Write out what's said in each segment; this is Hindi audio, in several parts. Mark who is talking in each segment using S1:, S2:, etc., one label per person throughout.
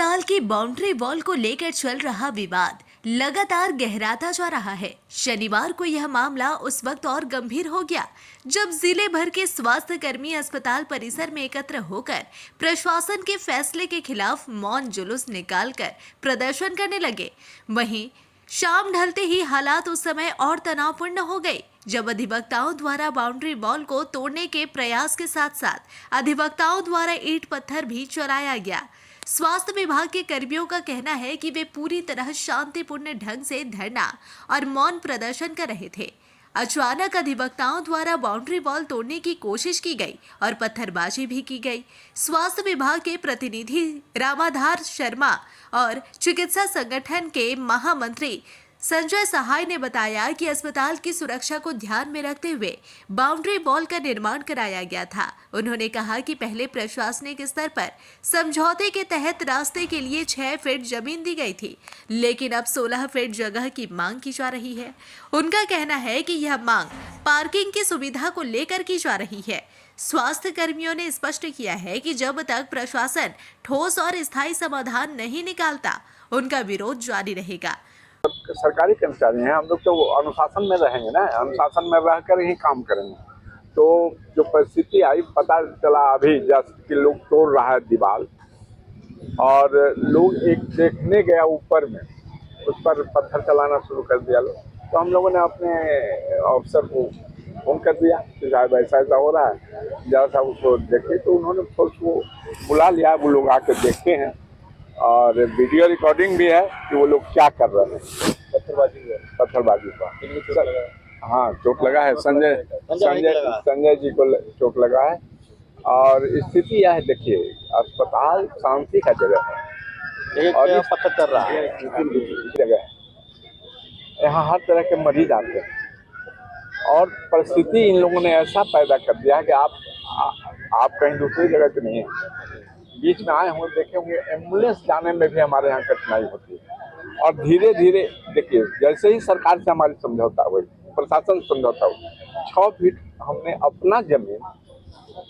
S1: अस्पताल की बाउंड्री वॉल को लेकर चल रहा विवाद लगातार गहराता जा रहा है। शनिवार को यह मामला उस वक्त और गंभीर हो गया जब जिले भर के स्वास्थ्य कर्मी अस्पताल परिसर में एकत्र होकर प्रशासन के फैसले के खिलाफ मौन जुलूस निकालकर प्रदर्शन करने लगे। वहीं शाम ढलते ही हालात उस समय और तनावपूर्ण हो गए जब अधिवक्ताओं द्वारा बाउंड्री वॉल को तोड़ने के प्रयास के साथ साथ अधिवक्ताओं द्वारा ईंट पत्थर भी चलाया गया। स्वास्थ्य विभाग के कर्मियों का कहना है कि वे पूरी तरह शांतिपूर्ण ढंग से धरना और मौन प्रदर्शन कर रहे थे। अचानक अधिवक्ताओं द्वारा बाउंड्री वॉल तोड़ने की कोशिश की गई और पत्थरबाजी भी की गई। स्वास्थ्य विभाग के प्रतिनिधि रामाधार शर्मा और चिकित्सा संगठन के महामंत्री संजय सहाय ने बताया कि अस्पताल की सुरक्षा को ध्यान में रखते हुए बाउंड्री वॉल का निर्माण कराया गया था। उन्होंने कहा कि पहले प्रशासनिक स्तर पर समझौते के तहत रास्ते के लिए 6 फीट जमीन दी गई थी, लेकिन अब 16 फीट जगह की मांग की जा रही है। उनका कहना है कि यह मांग पार्किंग की सुविधा को लेकर की जा रही है। स्वास्थ्य कर्मियों ने स्पष्ट किया है कि जब तक प्रशासन ठोस और स्थायी समाधान नहीं निकालता, उनका विरोध जारी रहेगा।
S2: सरकारी कर्मचारी हैं हम लोग, तो अनुशासन में रहेंगे ना, अनुशासन में रहकर ही काम करेंगे। तो जो परिस्थिति आई, पता चला अभी जस्ट कि लोग तोड़ रहा है दीवार और लोग एक देखने गया ऊपर में, उस पर पत्थर चलाना शुरू कर दिया लोग। तो हम लोगों ने अपने अफसर को फोन कर दिया कि साहब ऐसा ऐसा हो रहा है, जरा सा उसको देखे। तो उन्होंने फोर्स को बुला लिया, वो लोग आकर देखते हैं और वीडियो रिकॉर्डिंग भी है कि वो लोग क्या कर रहे हैं। पत्थरबाजी का हाँ चोट लगा है, संजय जी को चोट लगा है। और स्थिति यह है, देखिए अस्पताल शांति का जगह है और पत्थर कर रहा है जगह है, यहाँ हर तरह के मरीज आते हैं और परिस्थिति इन लोगों ने ऐसा पैदा कर दिया है कि आप कहीं दूसरी जगह के नहीं है। बीच में आए होंगे, देखे होंगे एम्बुलेंस जाने में भी हमारे यहाँ कठिनाई होती है। और धीरे धीरे देखिए, जैसे ही सरकार से हमारी समझौता हुई, प्रशासन समझौता हुआ, 6 फीट हमने अपना जमीन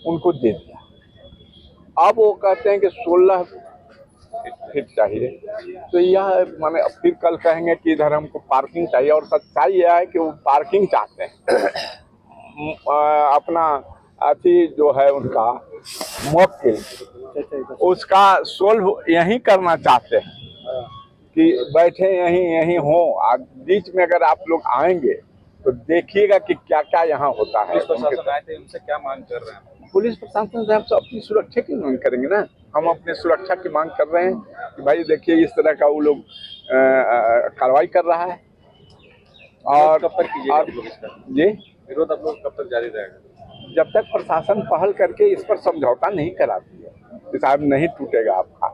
S2: उनको दे दिया। अब वो कहते हैं कि 16 फीट चाहिए। तो यह माने फिर कल कहेंगे कि इधर हमको पार्किंग चाहिए। और सच्चाई यह है कि वो पार्किंग चाहते हैं अपना अति जो है उनका मौके उसका सोल्व यहीं करना चाहते हैं कि बैठे यहीं हो। बीच में अगर आप लोग आएंगे तो देखिएगा कि क्या क्या यहाँ होता है।
S3: पुलिस प्रशासन आए थे, उनसे क्या मांग कर रहे हैं?
S2: पुलिस प्रशासन से हम सब अपनी सुरक्षा की मांग करेंगे ना। हम अपने सुरक्षा की मांग कर रहे हैं कि भाई देखिए इस तरह का वो लोग कार्रवाई कर रहा है। और
S3: कब तक कीजिएगा
S2: जी
S3: विरोध आप लोग कब तक जारी रहेगा?
S2: जब तक प्रशासन पहल करके इस पर समझौता नहीं कराती है कि साहब नहीं टूटेगा आपका,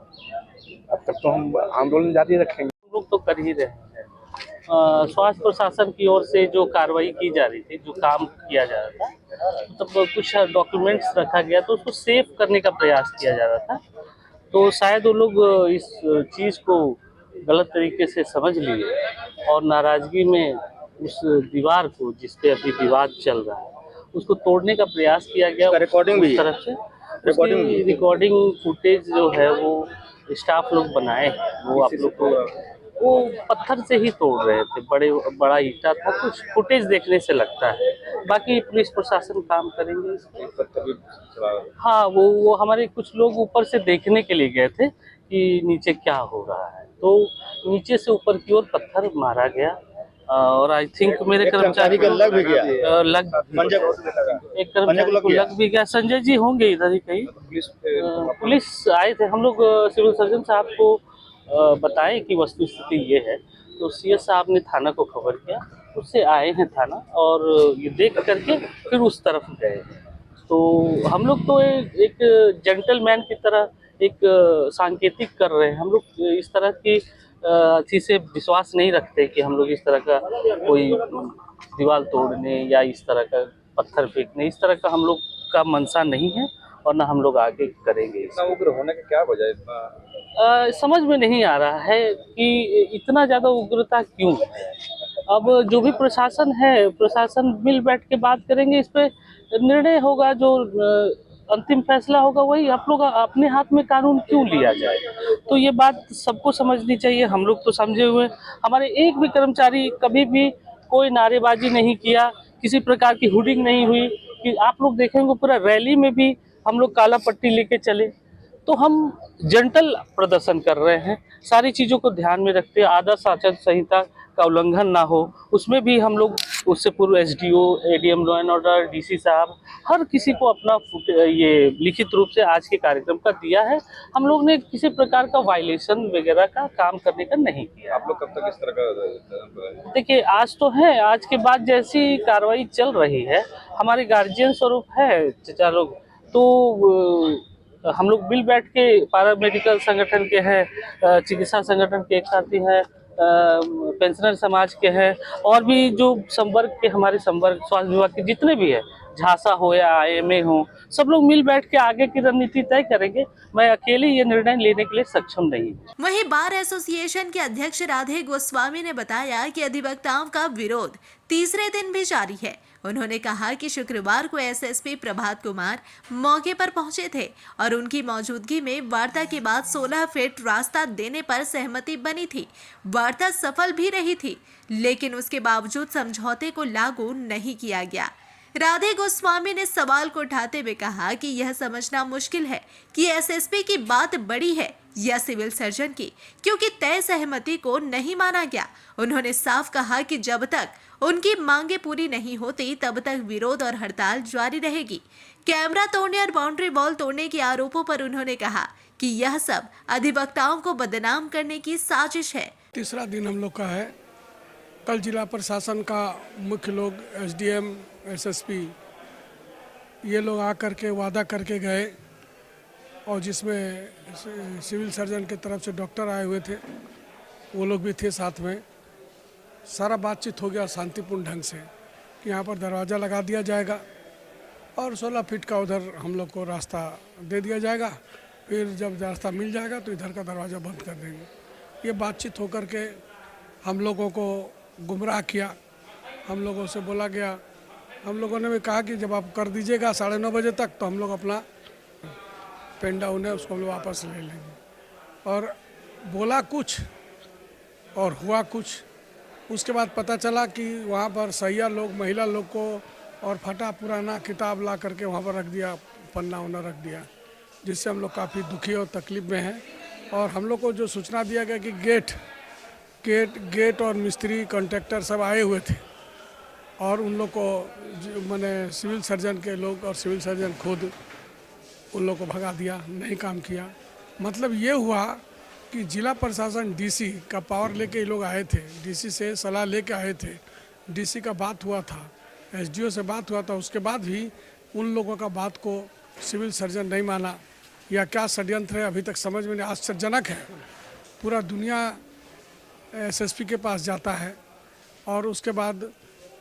S2: अब तक तो हम आंदोलन जारी रखेंगे।
S4: हम लोग तो कर ही रहे हैं। स्वास्थ्य प्रशासन की ओर से जो कार्रवाई की जा रही थी, जो काम किया जा रहा था, मतलब कुछ डॉक्यूमेंट्स रखा गया तो उसको सेव करने का प्रयास किया जा रहा था। तो शायद वो लोग इस चीज़ को गलत तरीके से समझ लिए और नाराज़गी में उस दीवार को, जिस पे अभी विवाद चल रहा है, उसको तोड़ने का प्रयास किया गया।
S3: रिकॉर्डिंग भी
S4: तरफ से रिकॉर्डिंग फुटेज जो है वो स्टाफ लोग बनाए, वो आप लोग को वो पत्थर से ही तोड़ रहे थे। बड़ा ईटा था, कुछ फुटेज देखने से लगता है। बाकी पुलिस प्रशासन काम करेंगे इस पर। हाँ, वो हमारे कुछ लोग ऊपर से देखने के लिए गए थे कि नीचे क्या हो रहा है। तो नीचे से ऊपर की ओर पत्थर मारा गया और आई थिंक मेरे कर्मचारी को लग भी गया। एक कर्मचारी को लग भी गया। संजय जी होंगे इधर ही कहीं। पुलिस आए थे, हम लोग सिविल सर्जन साहब को बताएं कि वस्तु स्थिति ये है। तो सीएस साहब ने थाना को खबर किया, उससे आए हैं थाना और ये देख करके फिर उस तरफ गए। तो हम लोग तो एक जेंटलमैन की तरह एक सांकेतिक कर रहे हैं। हम लोग इस तरह की चीज़ से विश्वास नहीं रखते कि हम लोग इस तरह का कोई दीवार तोड़ने या इस तरह का पत्थर फेंकने, इस तरह का हम लोग का मनसा नहीं है और ना हम लोग आगे करेंगे।
S3: इतना उग्र होने का क्या वजह? इतना
S4: समझ में नहीं आ रहा है कि इतना ज़्यादा उग्रता क्यों है। अब जो भी प्रशासन है, प्रशासन मिल बैठ के बात करेंगे, इस पे निर्णय होगा। जो अंतिम फैसला होगा वही, आप लोग अपने हाथ में कानून क्यों लिया जाए। तो ये बात सबको समझनी चाहिए। हम लोग तो समझे हुए हैं। हमारे एक भी कर्मचारी कभी भी कोई नारेबाजी नहीं किया, किसी प्रकार की हुडिंग नहीं हुई कि आप लोग देखेंगे पूरा रैली में भी हम लोग काला पट्टी लेके चले। तो हम जेंटल प्रदर्शन कर रहे हैं, सारी चीज़ों को ध्यान में रखते हैं, आदर्श आचार संहिता का उल्लंघन ना हो। उसमें भी हम लोग उससे पूर्व SDO, ADM law and order, DC साहब, हर किसी को अपना ये लिखित रूप से आज के कार्यक्रम का दिया है। हम लोग ने किसी प्रकार का वायलेशन वगैरह का काम करने का नहीं किया।
S3: आप लोग कब तक इस तरह का
S4: देखिए, आज तो है, आज के बाद जैसी कार्रवाई चल रही है, हमारे गार्जियन स्वरूप है चचा लोग, तो हम लोग मिल बैठ के पारा मेडिकल संगठन के हैं, चिकित्सा संगठन के एक साथी हैं, पेंशनर समाज के हैं, और भी जो संवर्ग के हमारे संवर्ग स्वास्थ्य विभाग के जितने भी है, झांसा हो या आईएमए हो, सब लोग मिल बैठ के आगे की रणनीति तय करेंगे। मैं अकेले ये निर्णय लेने के लिए सक्षम नहीं।
S1: वहीं बार एसोसिएशन के अध्यक्ष राधे गोस्वामी ने बताया कि अधिवक्ताओं का विरोध तीसरे दिन भी जारी है। उन्होंने कहा कि शुक्रवार को एसएसपी प्रभात कुमार मौके पर पहुंचे थे और उनकी मौजूदगी में वार्ता के बाद 16 फीट रास्ता देने पर सहमति बनी थी। वार्ता सफल भी रही थी, लेकिन उसके बावजूद समझौते को लागू नहीं किया गया। राधे गोस्वामी ने सवाल को उठाते हुए कहा कि यह समझना मुश्किल है कि एसएसपी की बात बड़ी है या सिविल सर्जन की, क्योंकि तय सहमति को नहीं माना गया। उन्होंने साफ कहा कि जब तक उनकी मांगे पूरी नहीं होती तब तक विरोध और हड़ताल जारी रहेगी। कैमरा तोड़ने और बाउंड्री वॉल तोड़ने के आरोपों पर उन्होंने कहा कि यह सब अधिवक्ताओं को बदनाम करने की साजिश है।
S5: तीसरा दिन हम लोग का है। कल जिला प्रशासन का मुख्य लोग एसडीएम, एसएसपी, ये लोग आकर के वादा करके गए, और जिसमें सिविल सर्जन की तरफ से डॉक्टर आए हुए थे, वो लोग भी थे साथ में। सारा बातचीत हो गया शांतिपूर्ण ढंग से कि यहाँ पर दरवाज़ा लगा दिया जाएगा और 16 फीट का उधर हम लोग को रास्ता दे दिया जाएगा। फिर जब रास्ता मिल जाएगा तो इधर का दरवाज़ा बंद कर देंगे। ये बातचीत होकर के हम लोगों को गुमराह किया। हम लोगों से बोला गया, हम लोगों ने भी कहा कि जब आप कर दीजिएगा 9:30 बजे तक तो हम लोग अपना पेन डाउन है उसको हम लोग वापस ले लेंगे। और बोला कुछ और हुआ कुछ। उसके बाद पता चला कि वहाँ पर सैया लोग, महिला लोग को और फटा पुराना किताब ला करके वहाँ पर रख दिया, पन्ना उन्ना रख दिया, जिससे हम लोग काफ़ी दुखी और तकलीफ में हैं। और हम लोग को जो सूचना दिया गया कि गेट और मिस्त्री कॉन्ट्रैक्टर सब आए हुए थे, और उन लोग को मैंने सिविल सर्जन के लोग और सिविल सर्जन खुद उन लोग को भगा दिया, नहीं काम किया। मतलब ये हुआ कि जिला प्रशासन डीसी का पावर लेके ये लोग आए थे, डीसी से सलाह लेके आए थे, डीसी का बात हुआ था, एसडीओ से बात हुआ था, उसके बाद भी उन लोगों का बात को सिविल सर्जन नहीं माना। या क्या षड्यंत्र है अभी तक समझ में नहीं। आश्चर्यजनक है, पूरा दुनिया एसएसपी के पास जाता है और उसके बाद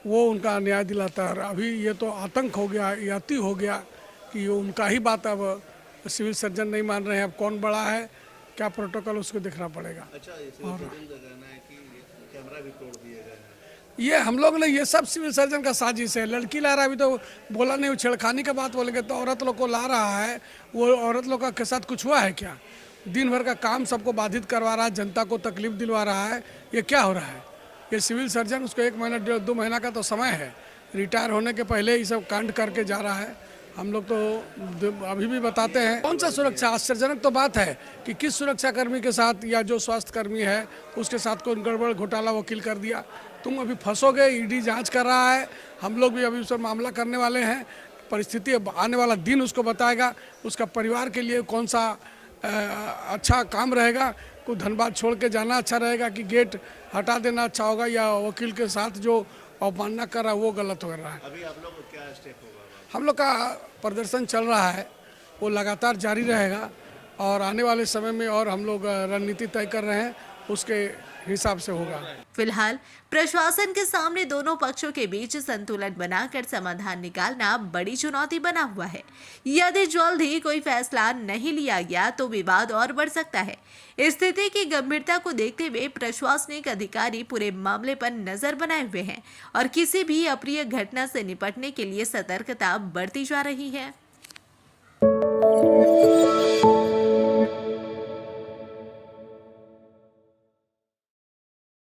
S5: वो उनका न्याय दिलाता है। और अभी ये तो आतंक हो गया, ये अति हो गया कि ये उनका ही बात अब सिविल सर्जन नहीं मान रहे हैं। अब कौन बड़ा है, क्या प्रोटोकॉल, उसको देखना पड़ेगा। और कैमरा भी तोड़ दिए गए हैं। ये हम लोग ने, ये सब सिविल सर्जन का साजिश है। लड़की ला रहा है, अभी तो बोला नहीं, छेड़खानी का बात बोलेंगे तो औरत लोग को ला रहा है। वो औरत लोग के साथ कुछ हुआ है क्या? दिन भर का काम सबको बाधित करवा रहा है, जनता को तकलीफ दिलवा रहा है। ये क्या हो रहा है? ये सिविल सर्जन, उसको 1 महीना 1.5-2 महीना का तो समय है, रिटायर होने के पहले ये सब कांड करके जा रहा है। हम लोग तो अभी भी बताते हैं, कौन सा सुरक्षा? आश्चर्यजनक तो बात है कि किस सुरक्षाकर्मी के साथ या जो स्वास्थ्य कर्मी है उसके साथ कोई गड़बड़ घोटाला वकील कर दिया। तुम अभी फंसोगे, ईडी जांच कर रहा है, हम लोग भी अभी उस पर मामला करने वाले हैं। परिस्थिति आने वाला दिन उसको बताएगा, उसका परिवार के लिए कौन सा अच्छा काम रहेगा। कोई धनबाद छोड़ के जाना अच्छा रहेगा कि गेट हटा देना अच्छा होगा, या वकील के साथ जो अवमानना कर रहा है वो गलत हो रहा है।
S6: अभी आप लोग को क्या स्टेप होगा?
S5: हम लोग का प्रदर्शन चल रहा है, वो लगातार जारी रहेगा और आने वाले समय में और हम लोग रणनीति तय कर रहे हैं, उसके हिसाब से होगा।
S1: फिलहाल प्रशासन के सामने दोनों पक्षों के बीच संतुलन बनाकर समाधान निकालना बड़ी चुनौती बना हुआ है। यदि जल्द ही कोई फैसला नहीं लिया गया तो विवाद और बढ़ सकता है। स्थिति की गंभीरता को देखते हुए प्रशासनिक अधिकारी पूरे मामले पर नजर बनाए हुए हैं और किसी भी अप्रिय घटना से निपटने के लिए सतर्कता बरती जा रही है।
S6: है।